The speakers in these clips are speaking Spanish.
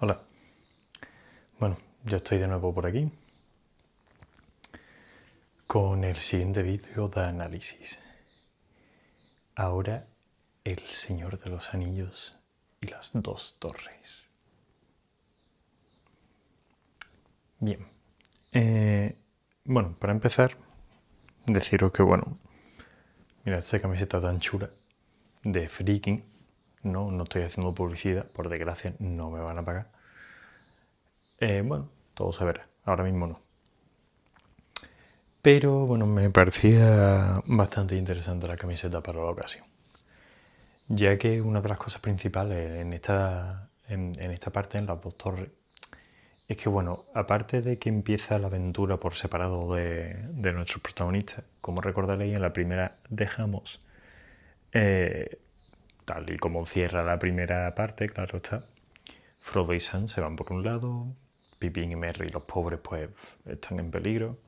Hola. Bueno, yo estoy de nuevo por aquí con el siguiente vídeo de análisis. Ahora, El Señor de los Anillos y las dos torres. Bien. Bueno, para empezar, deciros que, mira esta camiseta tan chula de Freaking. No estoy haciendo publicidad, por desgracia no me van a pagar. Todo se verá, ahora mismo no. Pero bueno, me parecía bastante interesante la camiseta para la ocasión. Ya que una de las cosas principales en esta parte, en las dos torres, es que aparte de que empieza la aventura por separado de nuestros protagonistas, como recordaréis en la primera dejamos, tal y como cierra la primera parte, claro está, Frodo y Sam se van por un lado, Pippin y Merry, los pobres, pues están en peligro.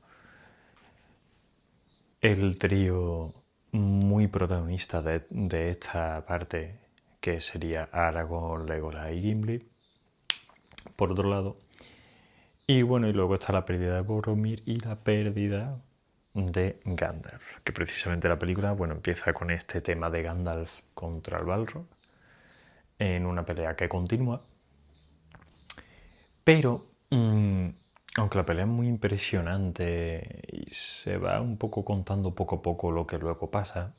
El trío muy protagonista de esta parte, que sería Aragorn, Legolas y Gimli, por otro lado. Y luego está la pérdida de Boromir y la pérdida de Gandalf, que precisamente la película empieza con este tema de Gandalf contra el Balrog, en una pelea que continúa. Pero, aunque la pelea es muy impresionante y se va un poco contando poco a poco lo que luego pasa,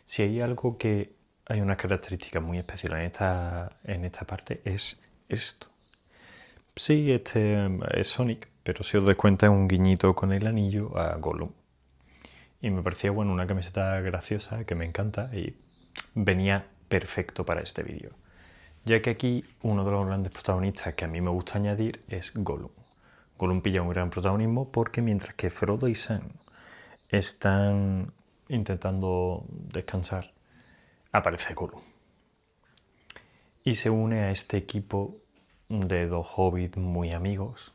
si hay algo que hay una característica muy especial en esta parte es esto. Sí, este es Sonic, pero si os dais cuenta es un guiñito con el anillo a Gollum. Y me parecía una camiseta graciosa que me encanta y venía perfecto para este vídeo. Ya que aquí uno de los grandes protagonistas que a mí me gusta añadir es Gollum. Gollum pilla un gran protagonismo porque mientras que Frodo y Sam están intentando descansar, aparece Gollum. Y se une a este equipo de dos hobbits muy amigos.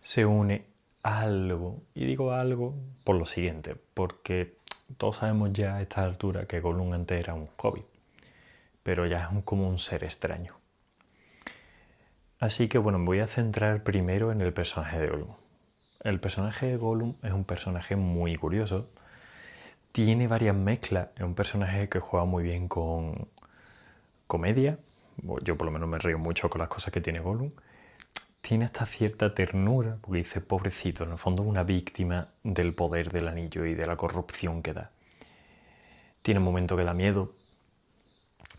Se une algo, y digo algo por lo siguiente, porque todos sabemos ya a esta altura que Gollum antes era un hobbit, pero ya es como un ser extraño. Así que me voy a centrar primero en el personaje de Gollum. El personaje de Gollum es un personaje muy curioso, tiene varias mezclas, es un personaje que juega muy bien con comedia, yo por lo menos me río mucho con las cosas que tiene Gollum, tiene hasta cierta ternura, porque dice, pobrecito, en el fondo es una víctima del poder del anillo y de la corrupción que da. Tiene un momento que da miedo,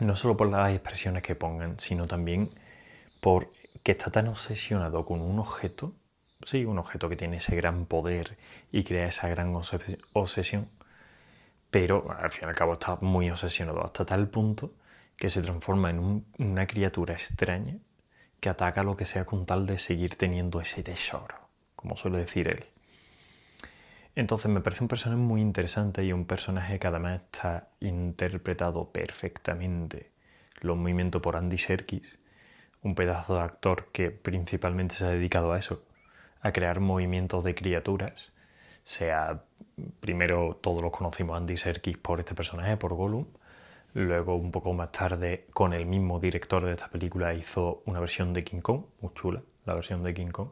no solo por las expresiones que pongan, sino también por que está tan obsesionado con un objeto, sí, un objeto que tiene ese gran poder y crea esa gran obsesión, pero al fin y al cabo está muy obsesionado hasta tal punto que se transforma en una criatura extraña que ataca lo que sea con tal de seguir teniendo ese tesoro, como suele decir él. Entonces me parece un personaje muy interesante y un personaje que además está interpretado perfectamente, los movimientos por Andy Serkis, un pedazo de actor que principalmente se ha dedicado a eso, a crear movimientos de criaturas. Primero todos los conocimos a Andy Serkis por este personaje, por Gollum. Luego, un poco más tarde, con el mismo director de esta película, hizo una versión de King Kong, muy chula, la versión de King Kong.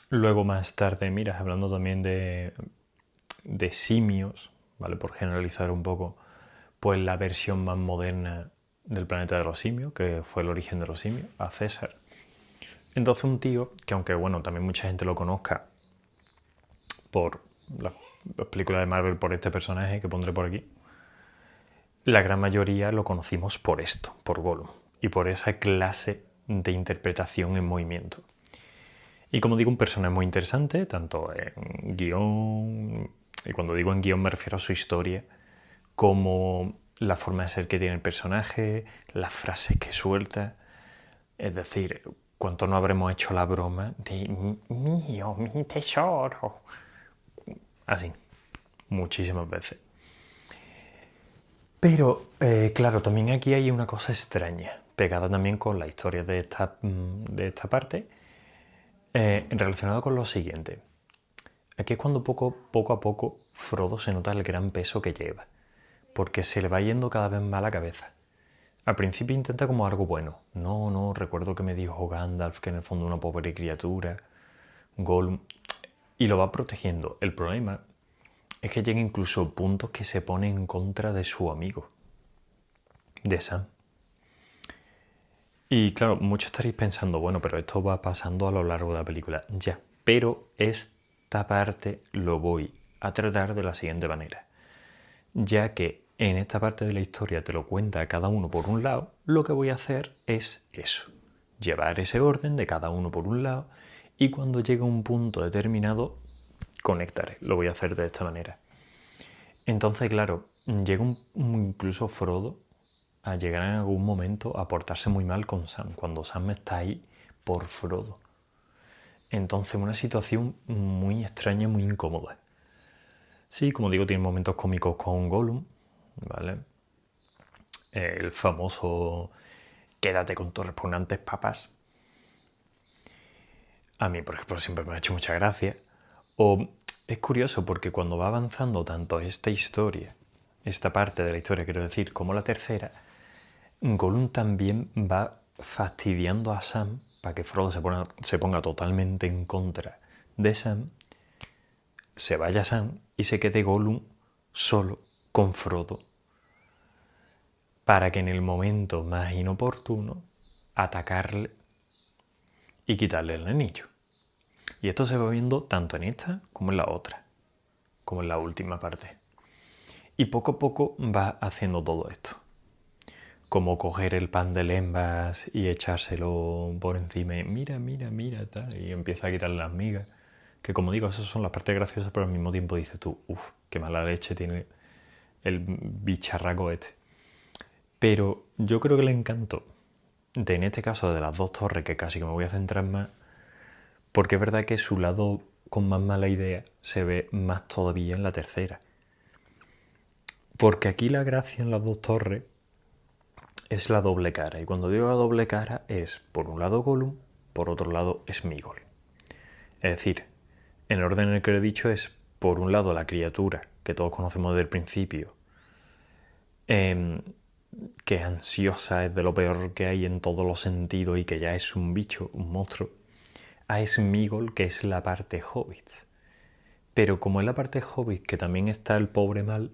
Luego, más tarde, hablando también de simios, ¿vale? Por generalizar un poco, pues la versión más moderna del planeta de los simios, que fue el origen de los simios, a César. Entonces un tío que, aunque también mucha gente lo conozca por las películas de Marvel, por este personaje que pondré por aquí, la gran mayoría lo conocimos por esto, por Gollum, y por esa clase de interpretación en movimiento. Y como digo, un personaje muy interesante, tanto en guión, y cuando digo en guión me refiero a su historia, como la forma de ser que tiene el personaje, las frases que suelta. Es decir, ¿cuánto no habremos hecho la broma de mío, mi tesoro? Así, muchísimas veces. Pero, claro, también aquí hay una cosa extraña, pegada también con la historia de esta parte, relacionado con lo siguiente. Aquí es cuando poco a poco Frodo se nota el gran peso que lleva, porque se le va yendo cada vez más la cabeza. Al principio intenta como algo bueno. No, recuerdo que me dijo Gandalf que en el fondo una pobre criatura, Gollum, y lo va protegiendo. El problema es que llega incluso a puntos que se pone en contra de su amigo, de Sam. Y claro, muchos estaréis pensando, bueno, pero esto va pasando a lo largo de la película. Ya, pero esta parte lo voy a tratar de la siguiente manera. Ya que en esta parte de la historia te lo cuenta cada uno por un lado, lo que voy a hacer es eso. Llevar ese orden de cada uno por un lado y cuando llegue a un punto determinado, conectaré. Lo voy a hacer de esta manera. Entonces, claro, llega incluso Frodo a llegar en algún momento a portarse muy mal con Sam, cuando Sam está ahí por Frodo. Entonces, una situación muy extraña, muy incómoda. Sí, como digo, tiene momentos cómicos con Gollum, ¿vale? El famoso quédate con tus repugnantes papas. A mí, por ejemplo, siempre me ha hecho mucha gracia. O es curioso porque cuando va avanzando tanto esta historia, esta parte de la historia, quiero decir, como la tercera, Gollum también va fastidiando a Sam para que Frodo se ponga totalmente en contra de Sam, se vaya Sam y se quede Gollum solo con Frodo para que en el momento más inoportuno atacarle y quitarle el anillo. Y esto se va viendo tanto en esta como en la otra, como en la última parte. Y poco a poco va haciendo todo esto. Como coger el pan de lembas y echárselo por encima y mira, tal, y empieza a quitarle las migas. Que como digo, esas son las partes graciosas, pero al mismo tiempo dices tú, uff, qué mala leche tiene el bicharraco este. Pero yo creo que el encanto en este caso de las dos torres, que casi que me voy a centrar más, porque es verdad que su lado con más mala idea se ve más todavía en la tercera. Porque aquí la gracia en las dos torres es la doble cara. Y cuando digo la doble cara es, por un lado Gollum, por otro lado Sméagol. Es decir, en el orden en el que lo he dicho es, por un lado, la criatura que todos conocemos desde el principio, que es ansiosa, es de lo peor que hay en todos los sentidos y que ya es un bicho, un monstruo, a Sméagol, que es la parte hobbit. Pero como es la parte hobbit que también está el pobre mal,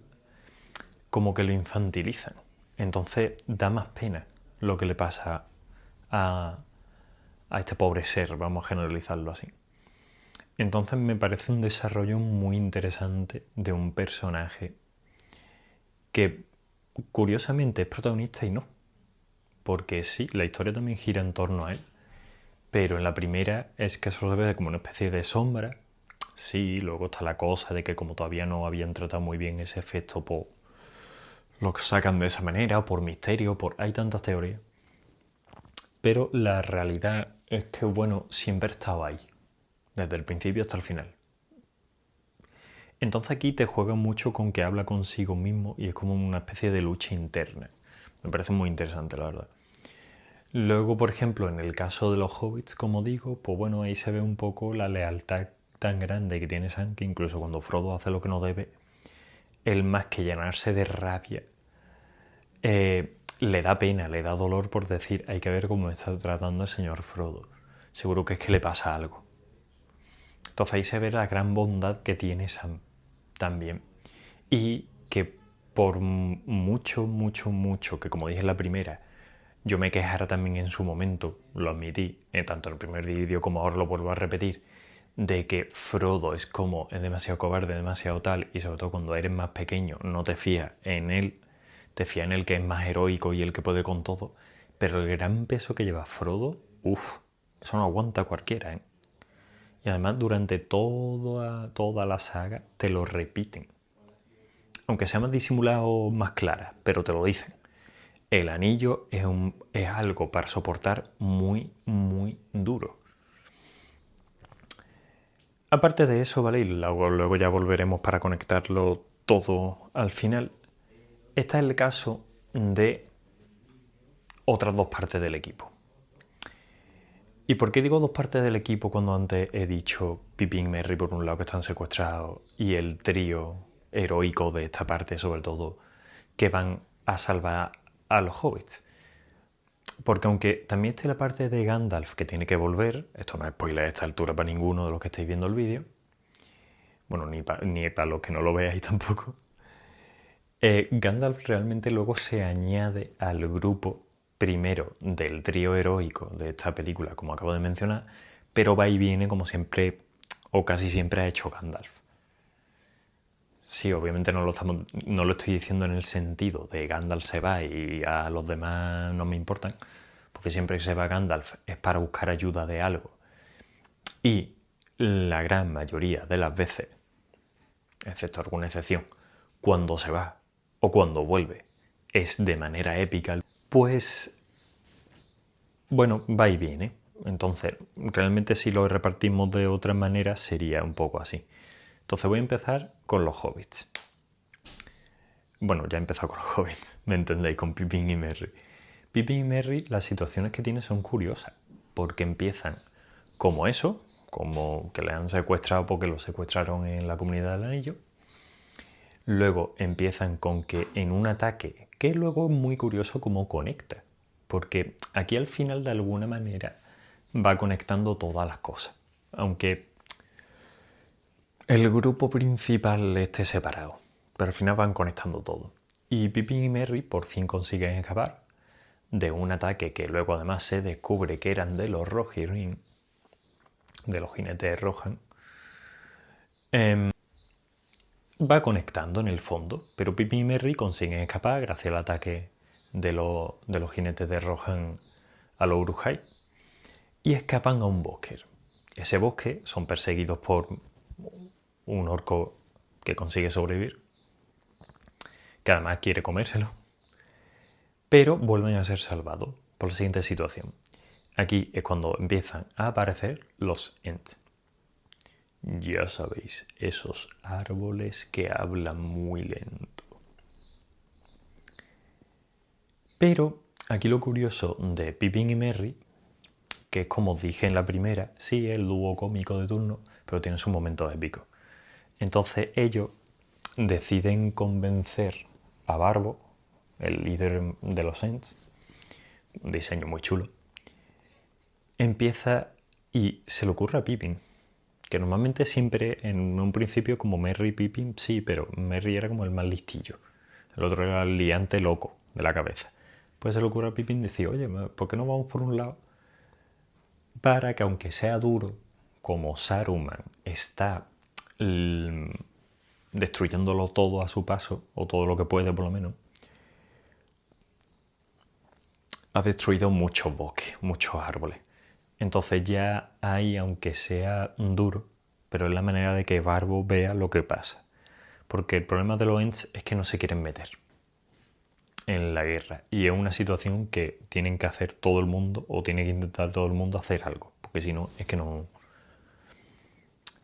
como que lo infantilizan. Entonces da más pena lo que le pasa a este pobre ser, vamos a generalizarlo así. Entonces me parece un desarrollo muy interesante de un personaje que curiosamente es protagonista y no. Porque sí, la historia también gira en torno a él. Pero en la primera es que solo se ve como una especie de sombra. Sí, luego está la cosa de que como todavía no habían tratado muy bien ese efecto, pues lo sacan de esa manera, por misterio, hay tantas teorías. Pero la realidad es que, bueno, siempre estaba ahí, desde el principio hasta el final. Entonces aquí te juega mucho con que habla consigo mismo y es como una especie de lucha interna. Me parece muy interesante, la verdad. Luego, por ejemplo, en el caso de los hobbits, como digo, pues bueno, ahí se ve un poco la lealtad tan grande que tiene Sam, que incluso cuando Frodo hace lo que no debe, él más que llenarse de rabia, le da pena, le da dolor por decir, hay que ver cómo está tratando el señor Frodo. Seguro que es que le pasa algo. Entonces ahí se ve la gran bondad que tiene Sam también. Y que por mucho, que como dije en la primera, yo me quejara también en su momento, lo admití, tanto en el primer vídeo como ahora lo vuelvo a repetir, de que Frodo es demasiado cobarde, demasiado tal, y sobre todo cuando eres más pequeño no te fías en él, te fías en el que es más heroico y el que puede con todo, pero el gran peso que lleva Frodo, eso no aguanta cualquiera, ¿eh? Y además durante toda la saga te lo repiten. Aunque sea más disimulado, más clara, pero te lo dicen. El anillo es algo para soportar muy, muy duro. Aparte de eso, ¿vale? Y luego ya volveremos para conectarlo todo al final. Este es el caso de otras dos partes del equipo. ¿Y por qué digo dos partes del equipo cuando antes he dicho Pippin y Merry por un lado que están secuestrados y el trío heroico de esta parte sobre todo que van a salvar a los hobbits? Porque aunque también esté la parte de Gandalf que tiene que volver, esto no es spoiler a esta altura para ninguno de los que estáis viendo el vídeo, bueno, ni para los que no lo veáis tampoco, Gandalf realmente luego se añade al grupo primero del trío heroico de esta película, como acabo de mencionar, pero va y viene como siempre, o casi siempre ha hecho Gandalf. Sí, obviamente no lo estoy diciendo en el sentido de Gandalf se va y a los demás no me importan, porque siempre que se va Gandalf es para buscar ayuda de algo. Y la gran mayoría de las veces, excepto alguna excepción, cuando se va o cuando vuelve es de manera épica, pues bueno, va y viene. Entonces, realmente si lo repartimos de otra manera sería un poco así. Entonces voy a empezar con los hobbits. Bueno, ya he empezado con los hobbits, me entendéis, con Pippin y Merry. Pippin y Merry, las situaciones que tienen son curiosas, porque empiezan como eso, como que le han secuestrado porque lo secuestraron en la Comunidad del Anillo. Luego empiezan con que en un ataque, que luego es muy curioso cómo conecta, porque aquí al final de alguna manera va conectando todas las cosas, aunque el grupo principal esté separado, pero al final van conectando todo. Y Pippin y Merry por fin consiguen escapar de un ataque que luego además se descubre que eran de los Rohirrim, de los jinetes de Rohan. Va conectando en el fondo, pero Pippin y Merry consiguen escapar gracias al ataque de los jinetes de Rohan a los Uruk-hai y escapan a un bosque. Ese bosque son perseguidos por un orco que consigue sobrevivir, que además quiere comérselo, pero vuelven a ser salvados por la siguiente situación. Aquí es cuando empiezan a aparecer los Ents. Ya sabéis, esos árboles que hablan muy lento. Pero aquí lo curioso de Pippin y Merry, que es como dije en la primera, sí, el dúo cómico de turno, pero tiene sus momentos épicos. Entonces ellos deciden convencer a Barbo, el líder de los Ents, un diseño muy chulo, empieza y se le ocurre a Pippin, que normalmente siempre en un principio como Merry y Pippin, sí, pero Merry era como el más listillo, el otro era el liante loco de la cabeza. Pues se le ocurre a Pippin decir, oye, ¿por qué no vamos por un lado? Para que aunque sea duro, como Saruman está destruyéndolo todo a su paso, o todo lo que puede por lo menos, ha destruido muchos bosques, muchos árboles. Entonces ya hay, aunque sea duro, pero es la manera de que Barbo vea lo que pasa. Porque el problema de los Ents es que no se quieren meter en la guerra. Y es una situación que tienen que hacer todo el mundo, o tiene que intentar todo el mundo hacer algo. Porque si no, es que no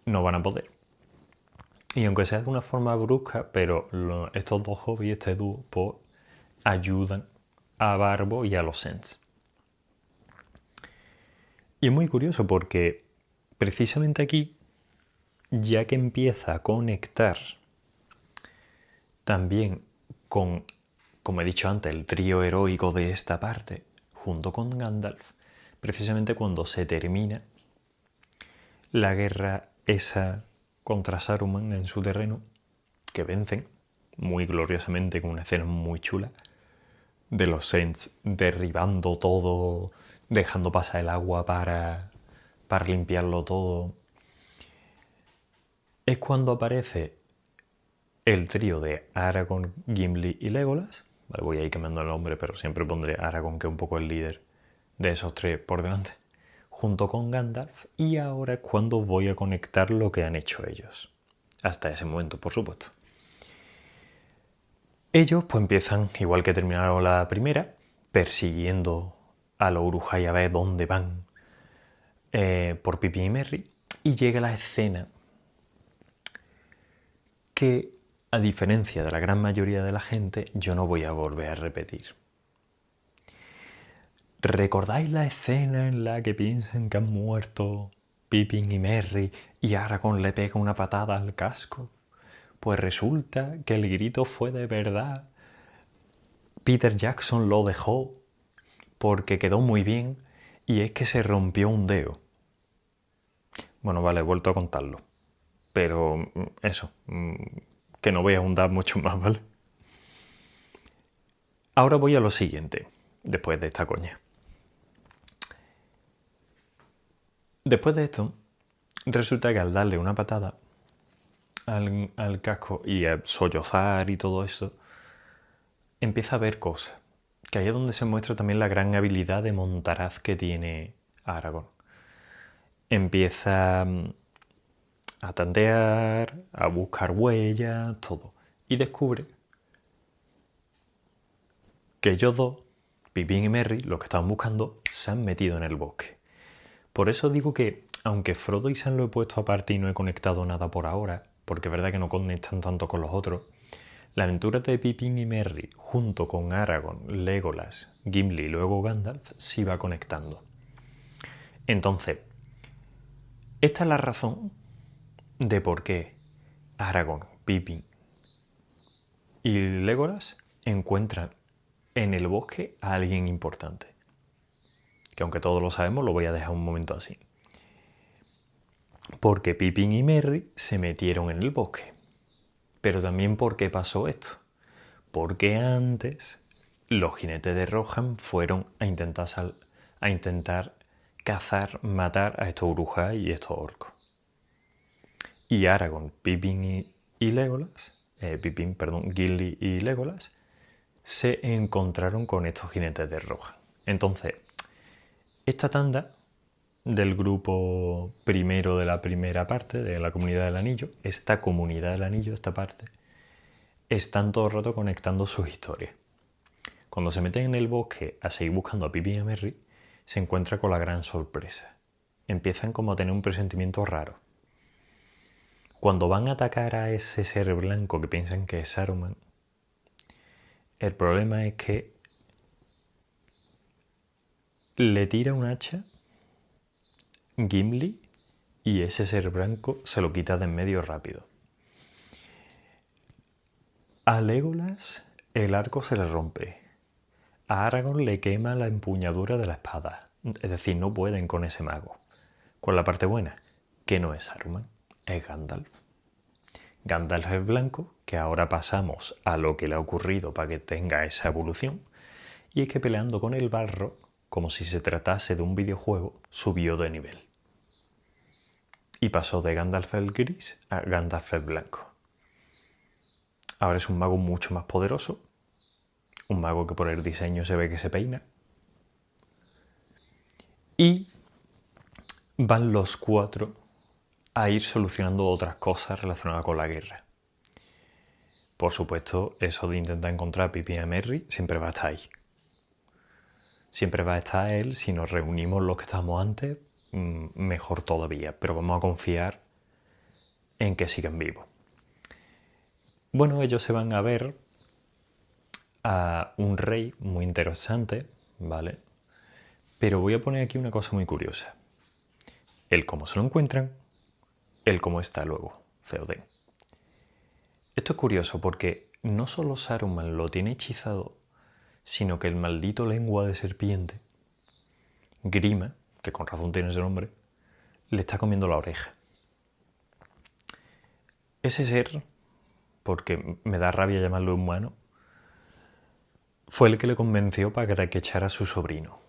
van a poder. Y aunque sea de una forma brusca, pero estos dos hobbies, este dúo, pues, ayudan a Barbo y a los Ents. Y es muy curioso porque precisamente aquí, ya que empieza a conectar también con, como he dicho antes, el trío heroico de esta parte, junto con Gandalf, precisamente cuando se termina la guerra esa contra Saruman en su terreno, que vencen muy gloriosamente con una escena muy chula de los Ents derribando todo, dejando pasar el agua para limpiarlo todo. Es cuando aparece el trío de Aragorn, Gimli y Legolas. Vale, voy a ir cambiando el nombre, pero siempre pondré Aragorn, que es un poco el líder de esos tres por delante, junto con Gandalf. Y ahora es cuando voy a conectar lo que han hecho ellos. Hasta ese momento, por supuesto. Ellos pues empiezan, igual que terminaron la primera, persiguiendo a los Uruk-hai a ver dónde van por Pippin y Merry. Y llega la escena que, a diferencia de la gran mayoría de la gente, yo no voy a volver a repetir. ¿Recordáis la escena en la que piensan que han muerto Pippin y Merry y Aragorn le pega una patada al casco? Pues resulta que el grito fue de verdad. Peter Jackson lo dejó porque quedó muy bien y es que se rompió un dedo. Bueno, vale, he vuelto a contarlo. Pero eso, que no voy a ahondar mucho más, ¿vale? Ahora voy a lo siguiente, después de esta coña. Después de esto, resulta que al darle una patada al casco y a sollozar y todo eso, empieza a ver cosas. Que ahí es donde se muestra también la gran habilidad de montaraz que tiene Aragorn. Empieza a tantear, a buscar huellas, todo. Y descubre que ellos dos, Pippin y Merry, los que estaban buscando, se han metido en el bosque. Por eso digo que, aunque Frodo y Sam lo he puesto aparte y no he conectado nada por ahora, porque es verdad que no conectan tanto con los otros, la aventura de Pippin y Merry, junto con Aragorn, Legolas, Gimli y luego Gandalf, sí va conectando. Entonces, esta es la razón de por qué Aragorn, Pippin y Legolas encuentran en el bosque a alguien importante. Que aunque todos lo sabemos, lo voy a dejar un momento así. Porque Pippin y Merry se metieron en el bosque. Pero también ¿por qué pasó esto? Porque antes los jinetes de Rohan fueron a intentar cazar, matar a estos Uruk-hai y estos orcos. Y Aragorn, Pippin y Legolas, Gimli y Legolas, se encontraron con estos jinetes de Rohan. Entonces, esta tanda del grupo primero de la primera parte, de la Comunidad del Anillo, esta Comunidad del Anillo, esta parte, están todo el rato conectando sus historias. Cuando se meten en el bosque a seguir buscando a Pippin y a Merry, se encuentra con la gran sorpresa. Empiezan como a tener un presentimiento raro. Cuando van a atacar a ese ser blanco que piensan que es Saruman, el problema es que le tira un hacha Gimli y ese ser blanco se lo quita de en medio rápido. A Legolas el arco se le rompe. A Aragorn le quema la empuñadura de la espada. Es decir, no pueden con ese mago. ¿Cuál es la parte buena? Que no es Saruman, es Gandalf. Gandalf es blanco, que ahora pasamos a lo que le ha ocurrido para que tenga esa evolución. Y es que peleando con el Balrog, como si se tratase de un videojuego, subió de nivel. Y pasó de Gandalf el gris a Gandalf el blanco. Ahora es un mago mucho más poderoso. Un mago que por el diseño se ve que se peina. Y van los cuatro a ir solucionando otras cosas relacionadas con la guerra. Por supuesto, eso de intentar encontrar a Pippin y a Merry siempre va a estar ahí. Siempre va a estar él. Si nos reunimos los que estábamos antes, mejor todavía. Pero vamos a confiar en que sigan vivos. Bueno, ellos se van a ver a un rey muy interesante, ¿vale? Pero voy a poner aquí una cosa muy curiosa. El cómo se lo encuentran, el cómo está luego, Theoden. Esto es curioso porque no solo Saruman lo tiene hechizado, sino que el maldito lengua de serpiente, Grima, que con razón tiene ese nombre, le está comiendo la oreja. Ese ser, porque me da rabia llamarlo humano, fue el que le convenció para que echara a su sobrino,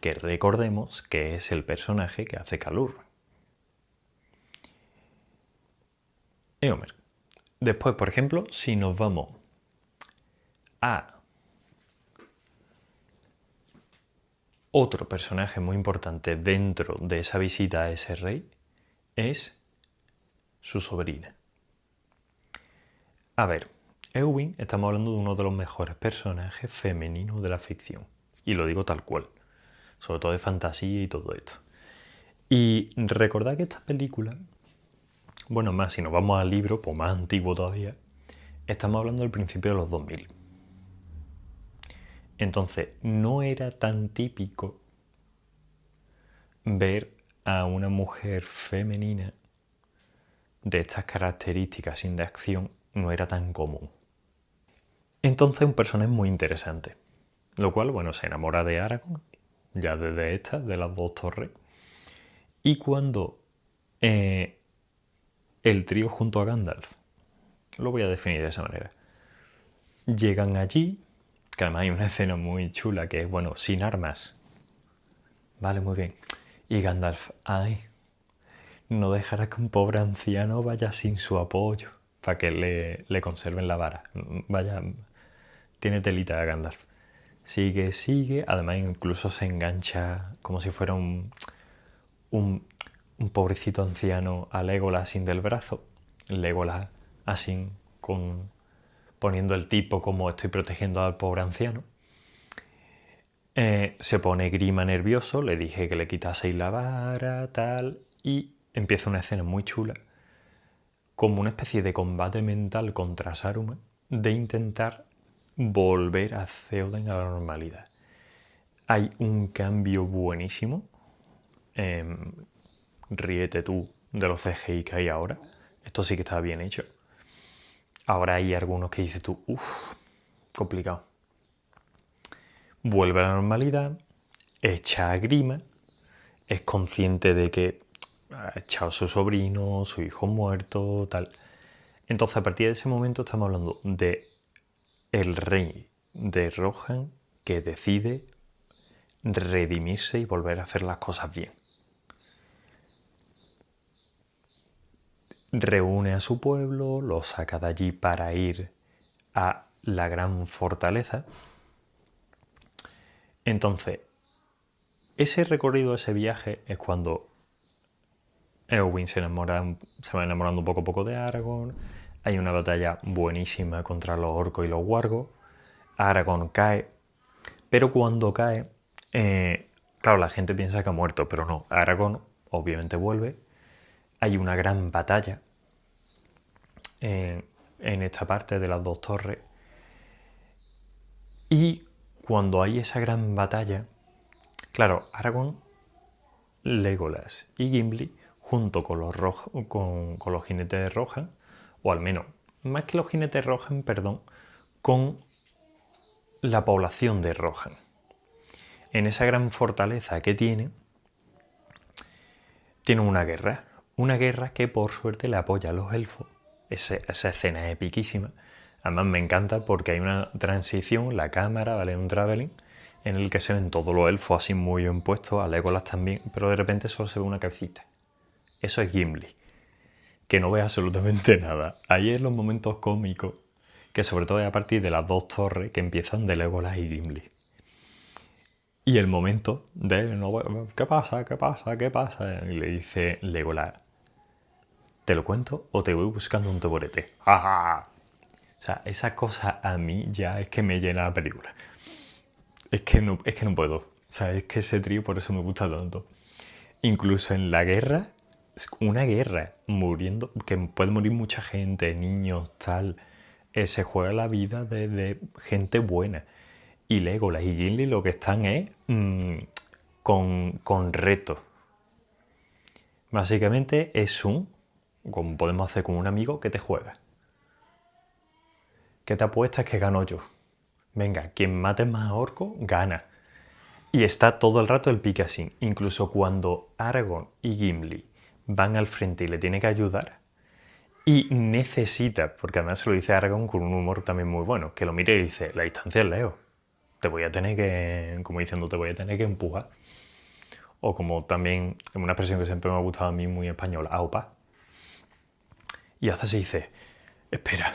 que recordemos que es el personaje que hace Calur. Eomer. Después, por ejemplo, si nos vamos a otro personaje muy importante dentro de esa visita a ese rey, es su sobrina. A ver, Éowyn, estamos hablando de uno de los mejores personajes femeninos de la ficción. Y lo digo tal cual. Sobre todo de fantasía y todo esto. Y recordad que esta película, bueno, más si nos vamos al libro, pues más antiguo todavía, estamos hablando del principio de los 2000. Entonces, no era tan típico ver a una mujer femenina de estas características sin de acción, no era tan común. Entonces, un personaje muy interesante. Lo cual, bueno, se enamora de Aragorn, ya desde esta, de las dos torres. Y cuando el trío junto a Gandalf, lo voy a definir de esa manera, llegan allí, que además hay una escena muy chula que es, bueno, sin armas. Vale, muy bien. Y Gandalf, ay, no dejará que un pobre anciano vaya sin su apoyo para que le conserven la vara. Vaya, tiene telita a Gandalf. Sigue, sigue, además incluso se engancha como si fuera un pobrecito anciano a Legolas sin del brazo. Legolas así, poniendo el tipo como estoy protegiendo al pobre anciano. Se pone Grima nervioso, le dije que le quitaseis la vara, tal, y empieza una escena muy chula, como una especie de combate mental contra Saruman, de intentar volver a Theoden a la normalidad. Hay un cambio buenísimo, ríete tú de los CGI que hay ahora, esto sí que está bien hecho. Ahora hay algunos que dices tú, uff, complicado. Vuelve a la normalidad, echa a Grima, es consciente de que ha echado a su sobrino, su hijo muerto, tal. Entonces, a partir de ese momento estamos hablando de el rey de Rohan que decide redimirse y volver a hacer las cosas bien. Reúne a su pueblo, lo saca de allí para ir a la gran fortaleza. Entonces, ese recorrido, ese viaje, es cuando Eowyn se va enamorando poco a poco de Aragorn. Hay una batalla buenísima contra los orcos y los wargos. Aragorn cae, pero cuando cae, claro, la gente piensa que ha muerto, pero no. Aragorn obviamente vuelve. Hay una gran batalla en esta parte de las dos torres. Y cuando hay esa gran batalla, claro, Aragorn, Legolas y Gimli, junto con los jinetes de Rohan, o al menos, más que los jinetes de Rohan, perdón, con la población de Rohan. En esa gran fortaleza que tienen una guerra que por suerte le apoya a los elfos. Esa escena es epiquísima. Además me encanta porque hay una transición, la cámara, ¿vale? Un traveling, en el que se ven todos los elfos así muy bien puestos, a Legolas también, pero de repente solo se ve una cabecita. Eso es Gimli, que no ve absolutamente nada. Ahí es los momentos cómicos, que sobre todo es a partir de las dos torres que empiezan de Legolas y Gimli. Y el momento de, ¿qué pasa? ¿Qué pasa? ¿Qué pasa? Y le dice Legolas, ¿te lo cuento o te voy buscando un taburete? ¡Ja, ja! O sea, esa cosa a mí ya es que me llena la película. Es que no puedo. O sea, es que ese trío por eso me gusta tanto. Incluso en la guerra, una guerra, muriendo, que puede morir mucha gente, niños, tal. Se juega la vida de gente buena. Y Legolas y Gimli lo que están es con retos. Básicamente es como podemos hacer con un amigo, que te juega. ¿Qué te apuestas que gano yo? Venga, quien mate más orcos, gana. Y está todo el rato el pique así. Incluso cuando Aragorn y Gimli van al frente y le tiene que ayudar, y necesita, porque además se lo dice Aragorn con un humor también muy bueno, que lo mire y dice, la distancia es lejos. Te voy a tener que, como diciendo, te voy a tener que empujar. O como también, una expresión que siempre me ha gustado a mí muy española, aupa. Y hace así, dice, espera,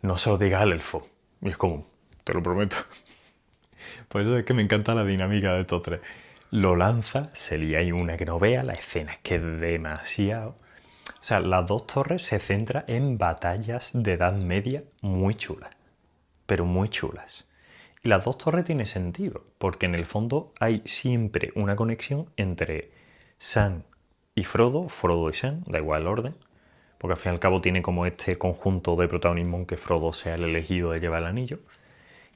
no se lo digas al elfo. Y es como, te lo prometo. Por eso es que me encanta la dinámica de estos tres. Lo lanza, se lía ahí una que no vea, la escena es que es demasiado. O sea, las dos torres se centran en batallas de Edad Media muy chulas, pero muy chulas. Y las dos torres tiene sentido, porque en el fondo hay siempre una conexión entre Sam y Frodo, Frodo y Sam, da igual el orden, porque al fin y al cabo tiene como este conjunto de protagonismo en que Frodo sea el elegido de llevar el anillo,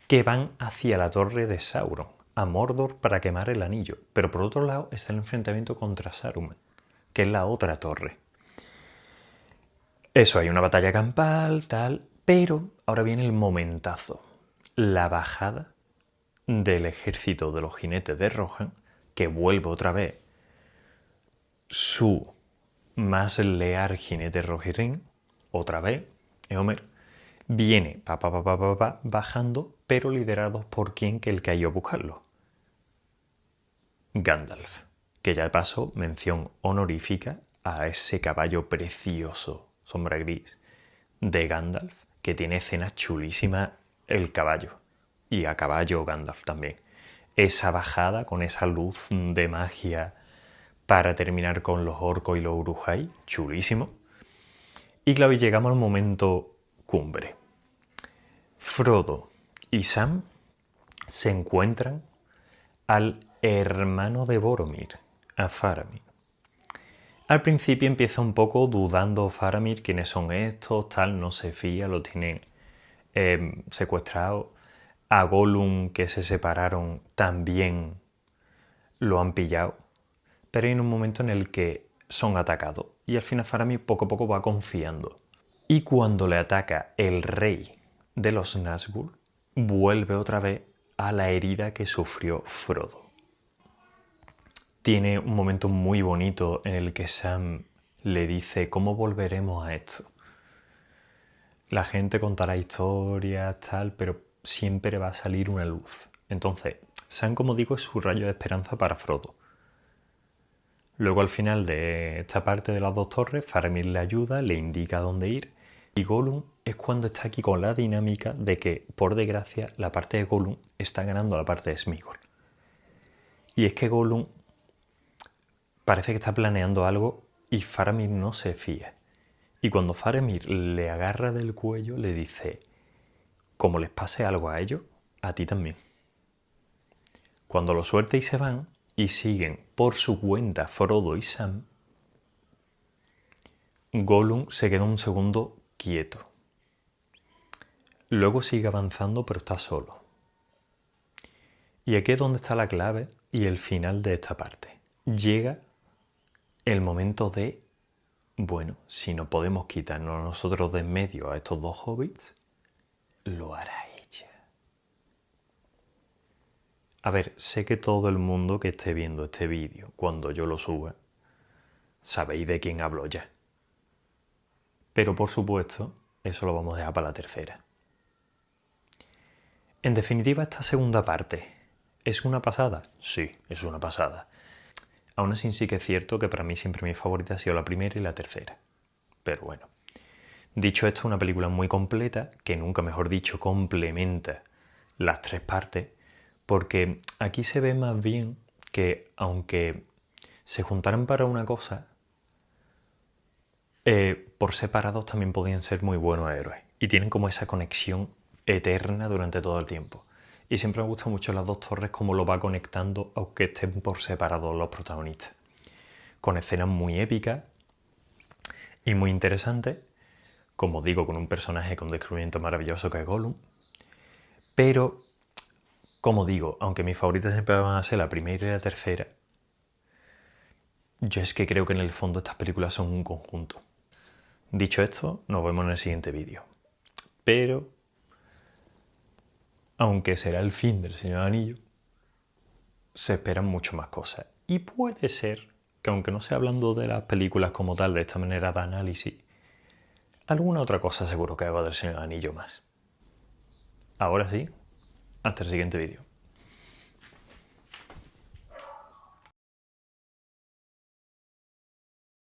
que van hacia la torre de Sauron, a Mordor para quemar el anillo. Pero por otro lado está el enfrentamiento contra Saruman, que es la otra torre. Eso, hay una batalla campal, tal, pero ahora viene el momentazo. La bajada del ejército de los jinetes de Rohan, que vuelve otra vez su más leal jinete Rohirrim, otra vez, Éomer, viene bajando, pero liderados por quién, que el que ha ido a buscarlo. Gandalf, que ya de paso mención honorífica a ese caballo precioso, sombra gris, de Gandalf, que tiene escenas chulísimas el caballo, y a caballo Gandalf también. Esa bajada con esa luz de magia para terminar con los orcos y los urujai, chulísimo. Y claro, llegamos al momento cumbre. Frodo y Sam se encuentran al hermano de Boromir, a Faramir. Al principio empieza un poco dudando Faramir quiénes son estos, tal, no se fía, lo tienen secuestrado. A Gollum, que se separaron, también lo han pillado. Pero hay un momento en el que son atacados y al final Faramir poco a poco va confiando. Y cuando le ataca el rey de los Nazgûl, vuelve otra vez a la herida que sufrió Frodo. Tiene un momento muy bonito en el que Sam le dice: ¿cómo volveremos a esto? La gente contará historias, tal, pero siempre va a salir una luz. Entonces, Sam, como digo, es su rayo de esperanza para Frodo. Luego, al final de esta parte de las dos torres, Faramir le ayuda, le indica dónde ir. Y Gollum es cuando está aquí con la dinámica de que, por desgracia, la parte de Gollum está ganando a la parte de Sméagol. Y es que Gollum parece que está planeando algo y Faramir no se fía. Y cuando Faramir le agarra del cuello, le dice: como les pase algo a ellos, a ti también. Cuando lo suelta y se van, y siguen por su cuenta Frodo y Sam, Gollum se queda un segundo quieto. Luego sigue avanzando, pero está solo. Y aquí es donde está la clave y el final de esta parte. Llega el momento de: bueno, si no podemos quitarnos nosotros de en medio a estos dos hobbits, lo hará ella. A ver, sé que todo el mundo que esté viendo este vídeo, cuando yo lo suba, sabéis de quién hablo ya. Pero por supuesto, eso lo vamos a dejar para la tercera. En definitiva, esta segunda parte, ¿es una pasada? Sí, es una pasada. Aún así sí que es cierto que para mí siempre mi favorita ha sido la primera y la tercera. Pero bueno. Dicho esto, una película muy completa, que nunca mejor dicho complementa las tres partes, porque aquí se ve más bien que aunque se juntaran para una cosa, por separados también podían ser muy buenos héroes. Y tienen como esa conexión eterna durante todo el tiempo. Y siempre me gusta mucho las dos torres cómo lo va conectando, aunque estén por separados los protagonistas. Con escenas muy épicas y muy interesantes, como digo, con un personaje con descubrimiento maravilloso que es Gollum. Pero, como digo, aunque mis favoritas siempre van a ser la primera y la tercera, yo es que creo que en el fondo estas películas son un conjunto. Dicho esto, nos vemos en el siguiente vídeo. Pero, aunque será el fin del Señor Anillo, se esperan mucho más cosas. Y puede ser que, aunque no sea hablando de las películas como tal, de esta manera de análisis, alguna otra cosa seguro que haga del Señor Anillo más. Ahora sí, hasta el siguiente vídeo.